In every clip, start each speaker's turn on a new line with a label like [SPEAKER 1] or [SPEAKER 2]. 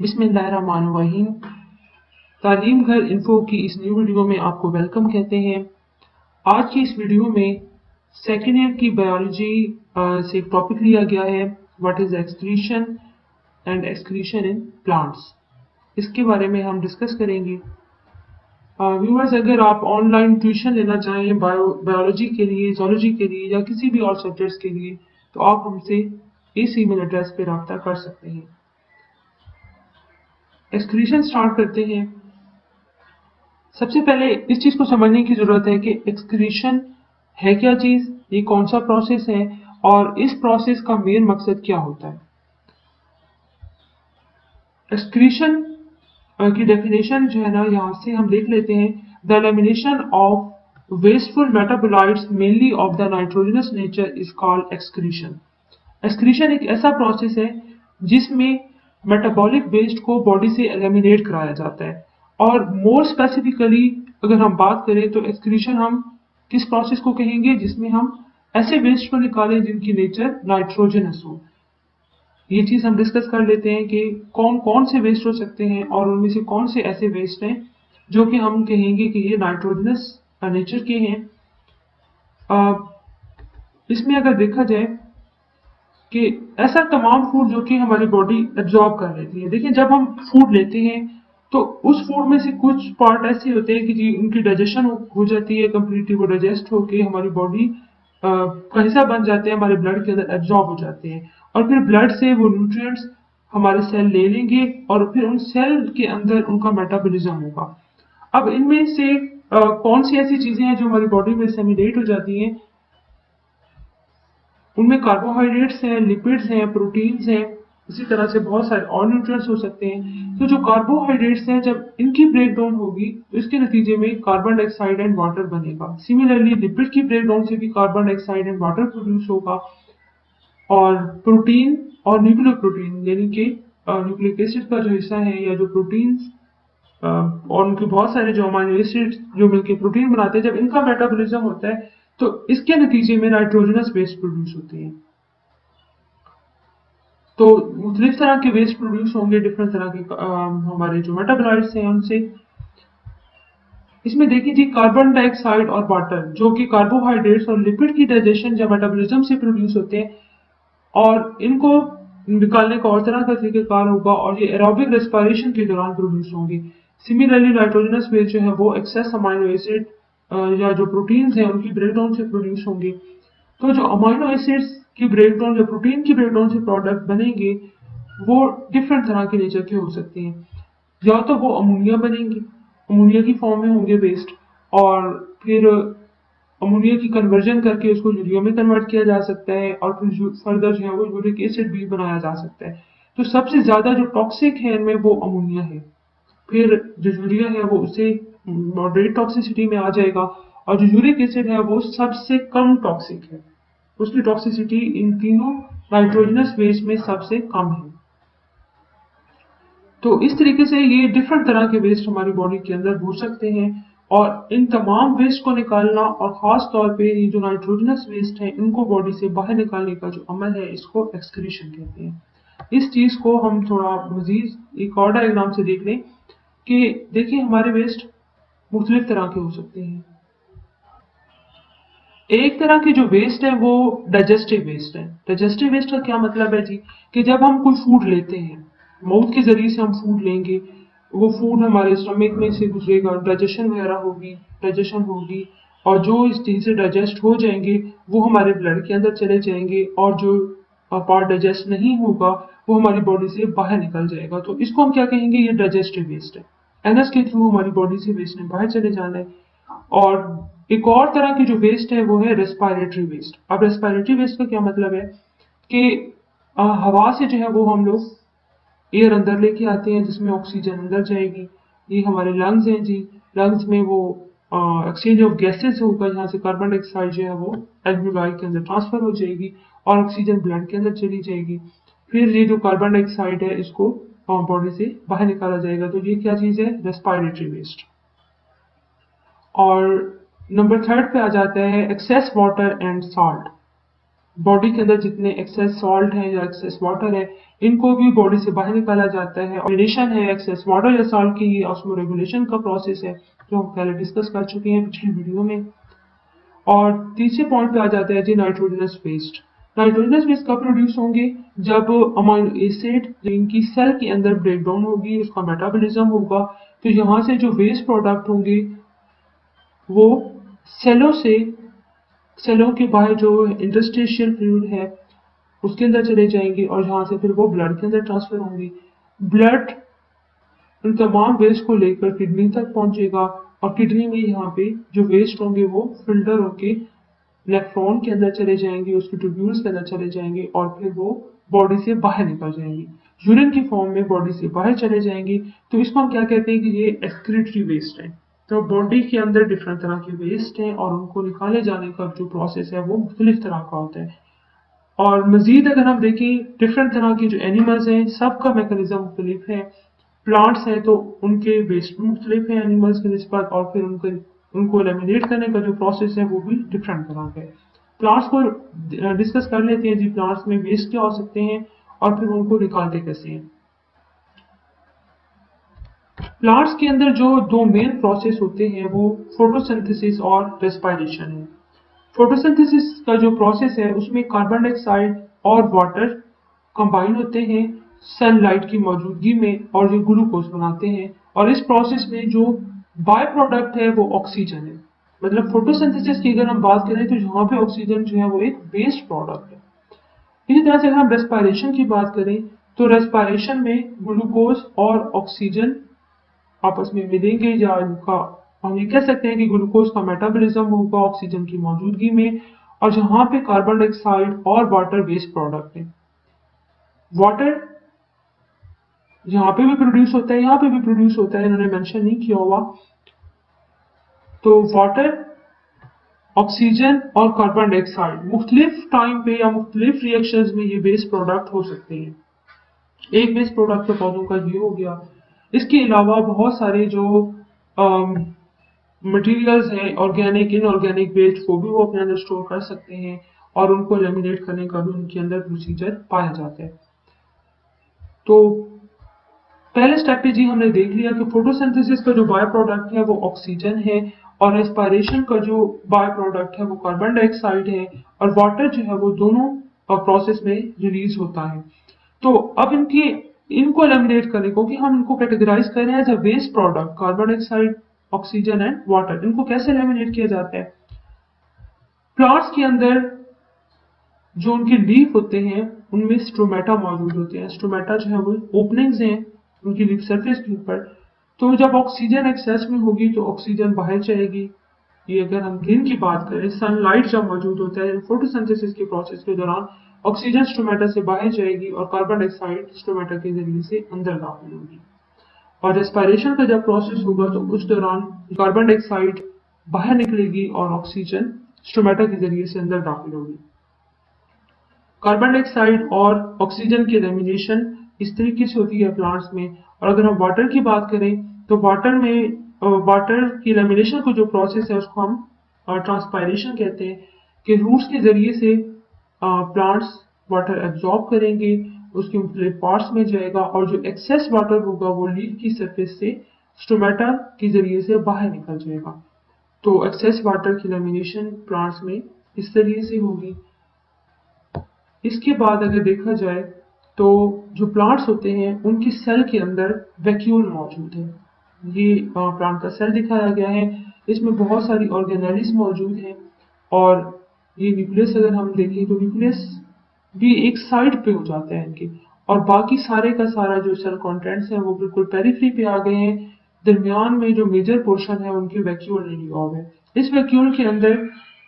[SPEAKER 1] बिस्मिल्लाहिर्रहमानिर्रहीम। तालीम घर इन्फो की इस न्यू वीडियो में आपको वेलकम कहते हैं। आज की इस वीडियो में सेकेंड ईयर की बायोलॉजी से एक टॉपिक लिया गया है, what is excretion and excretion in plants. इसके बारे में हम डिस्कस करेंगे। व्यूअर्स, अगर आप ऑनलाइन ट्यूशन लेना चाहें बायोलॉजी के लिए, जोलॉजी के लिए या किसी भी और सब्जेक्ट्स के लिए, तो आप हमसे इस ईमेल एड्रेस पे रब्ता कर सकते हैं। एक्सक्रीशन स्टार्ट करते हैं। सबसे पहले इस चीज को समझने की जरूरत है कि एक्सक्रीशन है क्या चीज, ये कौन सा प्रोसेस है और इस प्रोसेस का मेन मकसद क्या होता है। एक्सक्रीशन की डेफिनेशन जो है ना, यहाँ से हम देख लेते हैं। The elimination of wasteful metabolites mainly of the nitrogenous nature is called excretion. Excretion एक ऐसा प्रोसेस है जिसमें मेटाबॉलिक वेस्ट को बॉडी से एलिमिनेट कराया जाता है। और मोर स्पेसिफिकली अगर हम बात करें तो एक्सक्रीशन हम किस प्रोसेस को कहेंगे जिसमें हम ऐसे वेस्ट को निकालें जिनकी नेचर नाइट्रोजनस हो। ये चीज हम डिस्कस कर लेते हैं कि कौन कौन से वेस्ट हो सकते हैं और उनमें से कौन से ऐसे वेस्ट हैं जो कि हम कहेंगे कि ये नाइट्रोजनस नेचर के हैं। इसमें अगर देखा जाए कि ऐसा तमाम फूड जो कि हमारी बॉडी एब्जॉर्ब कर लेती है। देखिए, जब हम फूड लेते हैं तो उस फूड में से कुछ पार्ट ऐसे होते हैं कि जी उनकी डाइजेशन हो जाती है, कंप्लीटली वो डाइजेस्ट होके हमारी बॉडी का हिस्सा बन जाते हैं, हमारे ब्लड के अंदर एब्जॉर्ब हो जाते हैं और फिर ब्लड से वो न्यूट्रिएंट्स हमारे सेल ले लेंगे और फिर उन सेल के अंदर उनका मेटाबॉलिज्म होगा। अब इनमें से कौन सी ऐसी चीजें हैं जो हमारी बॉडी में सेमिनेट हो जाती हैं। उनमें कार्बोहाइड्रेट्स हैं, लिपिड्स हैं, प्रोटीन्स हैं, इसी तरह से बहुत सारे और न्यूट्रिएंट्स हो सकते हैं। तो जो कार्बोहाइड्रेट्स हैं, जब इनकी ब्रेकडाउन होगी तो इसके नतीजे में कार्बन डाइऑक्साइड एंड वाटर बनेगा। सिमिलरली लिपिड की ब्रेकडाउन से भी carbon dioxide and water produce होगा। और प्रोटीन और न्यूक्लियोप्रोटीन यानी कि न्यूक्लिक एसिड का जो हिस्सा है या जो प्रोटीन्स और उनके बहुत सारे जो अमीनो एसिड जो मिलकर प्रोटीन बनाते हैं, जब इनका मेटाबॉलिज्म होता है तो इसके नतीजे में नाइट्रोजनस वेस्ट प्रोड्यूस होते हैं। तो मुख्तलिफ तरह के वेस्ट प्रोड्यूस होंगे, डिफरेंट तरह के हमारे जो मेटाबोलाइट्स हैं उनसे। इसमें देखिए जी, कार्बन डाइऑक्साइड और वाटर जो कि कार्बोहाइड्रेट्स और लिपिड की डाइजेशन या मेटाबॉलिज्म से प्रोड्यूस होते हैं और इनको निकालने का और तरह का तरीकेकार होगा और ये एरोबिक रेस्पिरेशन के दौरान प्रोड्यूस होंगे। सिमिलरली नाइट्रोजनस वेस्ट जो है वो एक्सेस अमीनो एसिड या जो प्रोटीन्स हैं उनकी ब्रेकडाउन से प्रोड्यूस होंगे। तो जो अमीनो एसिड्स की ब्रेकडाउन या प्रोटीन की ब्रेकडाउन से प्रोडक्ट बनेंगे वो डिफरेंट तरह के नेचर के हो सकते हैं। या तो वो अमोनिया बनेंगे, अमोनिया की फॉर्म में होंगे वेस्ट, और फिर अमोनिया की कन्वर्जन करके उसको यूरिया में कन्वर्ट किया जा सकता है और फिर फर्दर जो है वो यूरिक एसिड भी बनाया जा सकता है। तो सबसे ज्यादा जो टॉक्सिक है इनमें वो अमोनिया है। फिर जो यूरिया है वो उससे मॉडरेट टॉक्सिसिटी में आ जाएगा और जो यूरिक एसिड है वो सबसे कम टॉक्सिक है। उसकी टॉक्सिसिटी इन तीनों नाइट्रोजनस वेस्ट में सबसे कम है। तो इस तरीके से ये डिफरेंट तरह के वेस्ट हमारी बॉडी के अंदर हो सकते हैं और इन तमाम वेस्ट को निकालना और खास तौर पे ये जो नाइट्रोजनस वेस्ट है इनको बॉडी से बाहर निकालने का जो अमल है इसको एक्सक्रीशन कहते हैं। इस चीज को हम थोड़ा मजीद एक और डायग्राम से देख लें कि देखिए हमारे वेस्ट मुख्तलिफ तरह के हो सकते हैं। एक तरह के जो वेस्ट है वो डाइजेस्टिव वेस्ट है। डाइजेस्टिव वेस्ट का क्या मतलब है जी, कि जब हम कोई फूड लेते हैं, माउथ के जरिए से हम फूड लेंगे, वो फूड हमारे स्टमक में से गुजरेगा, डाइजेशन वगैरह होगी, डाइजेशन होगी और जो इस चीज से डाइजेस्ट हो जाएंगे वो हमारे ब्लड के अंदर चले जाएंगे और जो पार्ट डाइजेस्ट नहीं होगा वो हमारी बॉडी से बाहर निकल जाएगा। तो इसको हम क्या कहेंगे, ये डाइजेस्टिव वेस्ट है। एनएस के थ्रू हमारी बॉडी से वेस्ट ने बाहर चले जाना है। और एक और तरह की जो वेस्ट है वो है रेस्पिरेटरी वेस्ट। अब रेस्पिरेटरी वेस्ट का क्या मतलब है कि हवा से जो है वो हम लोग एयर अंदर लेके आते हैं जिसमें ऑक्सीजन अंदर जाएगी। ये हमारे लंग्स हैं जी, लंग्स में वो एक्सचेंज ऑफ गैसेस होगा, यहाँ से कार्बन डाइऑक्साइड जो है वो एल्वियोलाई के अंदर ट्रांसफर हो जाएगी और ऑक्सीजन ब्लड के अंदर चली जाएगी। फिर ये जो कार्बन डाइऑक्साइड है इसको बॉडी से बाहर निकाला जाएगा। तो ये क्या चीज है, रेस्पिरेटरी वेस्ट। और नंबर थर्ड पे आ जाता है excess water and salt. Body के अंदर जितने एक्सेस सॉल्ट है या एक्सेस वाटर है इनको भी बॉडी से बाहर निकाला जाता है। ऑर्गेनाइजेशन है एक्सेस वाटर या सॉल्ट की ऑस्मोरेगुलेशन का प्रोसेस है, जो हम पहले डिस्कस कर चुके हैं पिछली वीडियो में। और तीसरे पॉइंट पे आ जाता है जी नाइट्रोजनस वेस्ट। नाइट्रोजनस वेस्ट कब प्रोड्यूस होंगे? जब अमाइनो एसिड जिनकी सेल के अंदर ब्रेक डाउन होगी, उसका मेटाबॉलिज्म होगा, तो यहाँ से जो वेस्ट प्रोडक्ट होंगे वो सेलों के बाहर जो इंटरस्टिशियल फ्लूइड है उसके अंदर चले जाएंगे और जहाँ से फिर वो ब्लड के अंदर ट्रांसफर होंगे। ब्लड उन तमाम वेस्ट को लेकर किडनी तक पहुंचेगा और किडनी में यहाँ पे जो वेस्ट होंगे वो फिल्टर होके नेफ्रॉन के अंदर चले जाएंगे, उसके ट्यूब्यूल्स के अंदर चले जाएंगे और फिर वो बॉडी से बाहर निकल जाएंगे, यूरिन की फॉर्म में बॉडी से बाहर चले जाएंगे। तो इसको हम क्या कहते हैं कि ये एक्सक्रीटरी वेस्ट है। तो बॉडी के अंदर डिफरेंट तरह के वेस्ट हैं और उनको निकाले जाने का जो प्रोसेस है वो मुख्तलिफ तरह का होता है। और मजीद अगर हम देखें डिफरेंट तरह के जो एनिमल्स हैं सबका मैकेनिज्म मुख्तलिफ है। प्लांट्स हैं तो उनके वेस्ट मुख्तलिफ है एनिमल्स के निस्बत, और फिर उनको एलिमिनेट करने का जो प्रोसेस है वो भी डिफरेंट तरह का है। प्लांट्स को डिस्कस कर लेते हैं जी, प्लांट्स में वेस्ट क्या हो सकते हैं और फिर उनको निकालते कैसे हैं। प्लांट्स के अंदर जो दो मेन प्रोसेस होते हैं वो फोटोसिंथेसिस और रेस्पिरेशन है। फोटोसिंथेसिस का जो प्रोसेस है उसमें कार्बन डाइऑक्साइड और वाटर कंबाइन होते हैं सनलाइट की मौजूदगी में और जो ग्लूकोज बनाते हैं, और इस प्रोसेस में जो बाय प्रोडक्ट है वो ऑक्सीजन है। मतलब फोटोसिंथेसिस की अगर हम बात करें तो यहाँ पे ऑक्सीजन जो है वो एक वेस्ट प्रोडक्ट है। इसी तरह से अगर हम रेस्पिरेशन की बात करें तो रेस्पिरेशन में ग्लूकोज और ऑक्सीजन आपस में मिलेंगे, या उनका हम ये कह सकते हैं कि ग्लूकोज का मेटाबॉलिज्म होगा ऑक्सीजन की मौजूदगी में, और जहां पे कार्बन डाइऑक्साइड और वाटर वेस्ट प्रोडक्ट है। वाटर यहाँ पे भी प्रोड्यूस होता है, यहाँ पे भी प्रोड्यूस होता है, इन्होंने मेंशन नहीं किया हुआ। तो वाटर, ऑक्सीजन और कार्बन डाइऑक्साइड मुख्तलिफ टाइम पे या मुख्तलिफ रिएक्शंस में ये वेस्ट प्रोडक्ट हो सकते हैं। एक वेस्ट प्रोडक्ट तो पौधों का ये हो गया। इसके अलावा बहुत सारे जो मटेरियल्स हैं ऑर्गेनिक इनऑर्गेनिक वेस्ट को भी वो अपने अंदर स्टोर कर सकते हैं और उनको एलिमिनेट करने का भी उनके अंदर प्रोसीजर पाया जाता है। तो पहले स्टेप पे जी हमने देख लिया कि फोटोसिंथेसिस का जो बाय प्रोडक्ट है वो ऑक्सीजन है और रेस्पिरेशन का जो बाय प्रोडक्ट है वो कार्बन डाइऑक्साइड है, और वाटर जो है वो दोनों प्रोसेस में रिलीज होता है। तो अब इनको एलिमिनेट करने को कि हम इनको कैटेगराइज कर रहे हैं as a waste product, carbon dioxide, oxygen and water, इनको कैसे एलिमिनेट किया जाता है। प्लांट्स के अंदर जो उनके लीफ होते हैं उनमें स्टोमेटा मौजूद होते हैं। स्टोमेटा जो है वो ओपनिंग्स हैं उनकी लीफ सरफेस के ऊपर। तो जब ऑक्सीजन एक्सेस में होगी तो ऑक्सीजन बाहर जाएगी। ये अगर हम दिन की बात करें, सनलाइट जब मौजूद होता है फोटोसिंथेसिस के प्रोसेस के दौरान ऑक्सीजन स्टोमेटा से बाहर जाएगी और कार्बन डाइऑक्साइड स्टोमेटा के जरिए से अंदर दाखिल होगी। और रेस्पिरेशन का जब प्रोसेस होगा तो उस दौरान कार्बन डाइऑक्साइड बाहर निकलेगी और ऑक्सीजन स्टोमेटा के जरिए से अंदर दाखिल होगी। कार्बन डाइऑक्साइड और ऑक्सीजन की एलिमिनेशन इस तरीके से होती है प्लांट्स में। और अगर हम वाटर की बात करें तो वाटर की एलिमिनेशन का जो प्रोसेस है उसको हम ट्रांसपायरेशन कहते हैं, कि रूट्स के जरिए से प्लांट्स वाटर एब्जॉर्ब करेंगे, उसके मुख्तलिफ पार्ट्स में जाएगा और जो एक्सेस वाटर होगा वो लीफ की सरफेस से स्टोमेटा के जरिए से बाहर निकल जाएगा। तो एक्सेस वाटर की एलिमिनेशन प्लांट्स में इस तरीके से होगी। इसके बाद अगर देखा जाए तो जो प्लांट्स होते हैं उनकी सेल के अंदर वैक्यूल मौजूद है। ये प्लांट का सेल दिखाया गया है, इसमें बहुत सारी ऑर्गेनेलिस मौजूद हैं और ये न्यूक्लियस अगर हम देखें तो न्यूक्लियस भी एक साइड पे हो जाता है इनके, और बाकी सारे का सारा जो सेल कंटेंट्स हैं वो बिल्कुल पेरिफेरी पे आ गए हैं। दरमियान में जो मेजर पोर्शन है उनके वैक्यूल नहीं हुए। इस वैक्यूल के अंदर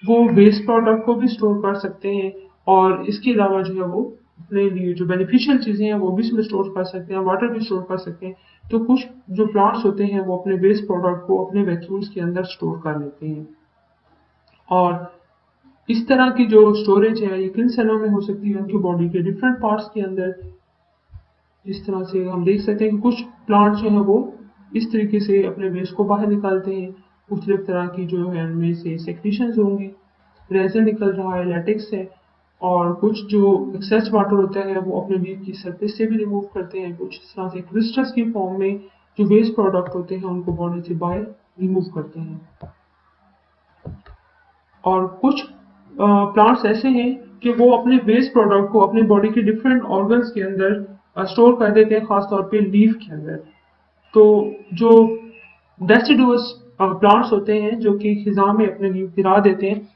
[SPEAKER 1] वो वेस्ट प्रोडक्ट को भी स्टोर कर सकते हैं और इसके अलावा जो है वो अपने लिए जो बेनिफिशियल चीजें हैं वो भी इसमें स्टोर कर सकते हैं, वाटर भी स्टोर कर सकते हैं। तो कुछ जो प्लांट्स होते हैं वो अपने वेस्ट प्रोडक्ट को अपने वैक्यूल्स के अंदर स्टोर कर लेते हैं। और इस तरह की जो स्टोरेज है ये किन सेलों में हो सकती है, उनकी बॉडी के डिफरेंट पार्ट्स के अंदर। इस तरह से हम देख सकते हैं कि कुछ प्लांट्स जो है वो इस तरीके से अपने वेस्ट को बाहर निकालते हैं। मुख्तलिफ तरह की जो है उनमें से सेक्रीशंस होंगी, रेजन निकल रहा है, लैटेक्स है, और कुछ जो एक्सेस वाटर होता है वो अपने लीफ की सरफेस से भी रिमूव करते हैं, कुछ इस तरह से क्रिस्टल्स की फॉर्म में जो वेस्ट प्रोडक्ट होते हैं उनको बॉडी से बाहर रिमूव करते हैं। और कुछ प्लांट्स ऐसे हैं कि वो अपने वेस्ट प्रोडक्ट को अपने बॉडी के डिफरेंट ऑर्गन्स के अंदर स्टोर कर देते हैं, खासतौर पे लीफ के अंदर। तो जो डेसिडुअस प्लांट्स होते हैं जो कि खिजा में अपने लीफ गिरा देते हैं,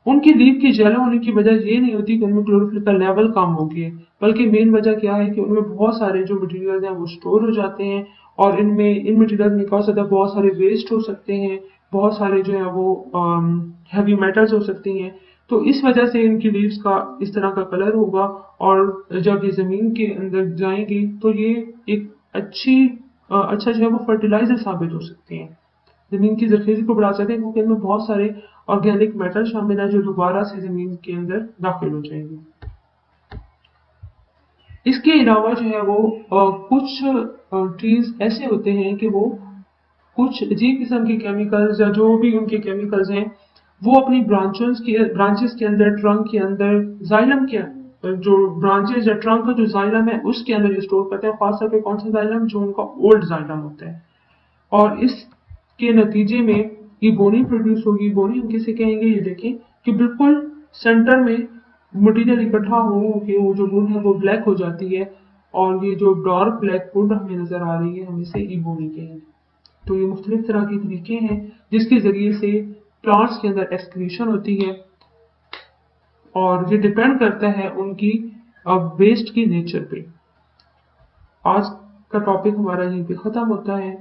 [SPEAKER 1] उनकी लीफ की जेलो होने की वजह ये नहीं होती कि उनमें क्लोरोफिल का लेवल कम हो गया है, बल्कि मेन वजह क्या है कि उनमें बहुत सारे जो मटेरियल हैं वो स्टोर हो जाते हैं और इन मटेरियल में क्या हो सकता है, बहुत सारे वेस्ट हो सकते हैं, बहुत सारे जो है वो हैवी मेटल्स हो सकती हैं। तो इस वजह से इनकी लीव्स का इस तरह का कलर होगा और जब ये जमीन के अंदर जाएंगी तो ये एक अच्छा जो है वो फर्टिलाइजर साबित हो सकती हैं, जमीन की जरखेजी को बढ़ा सकते हैं, क्योंकि इनमें बहुत सारे ऑर्गेनिक मेटल शामिल है जो दोबारा से जमीन के अंदर दाखिल हो जाएंगे। इसके अलावा जो है वो कुछ ट्रीज ऐसे होते हैं कि वो कुछ अजीब किस्म के केमिकल्स या जो भी उनके केमिकल्स हैं वो अपनी ब्रांचेस के अंदर, ट्रंक के अंदर, जाइलम के जो ब्रांचेस या ट्रंक का जो जाइलम है उसके अंदर स्टोर करते हैं, खासतौर पे कौन सा जाइलम, जो उनका ओल्ड जाइलम होता है। और इसके नतीजे में इबोनी प्रोड्यूस होगी। इबोनी हम किसे कहेंगे, ये देखें कि बिल्कुल सेंटर में मटेरियल इकट्ठा हो के वो जो वुड है वो ब्लैक हो जाती है और ये जो डार्क ब्लैक वुड हमें नजर आ रही है हम इसे इबोनी कहेंगे। तो ये मुख्तलिफ तरह के तरीके हैं जिसके जरिए से प्लांट्स के अंदर एक्सक्रीशन होती है और ये डिपेंड करता है उनकी वेस्ट की नेचर पे। आज का टॉपिक हमारा यहीं पे खत्म होता है।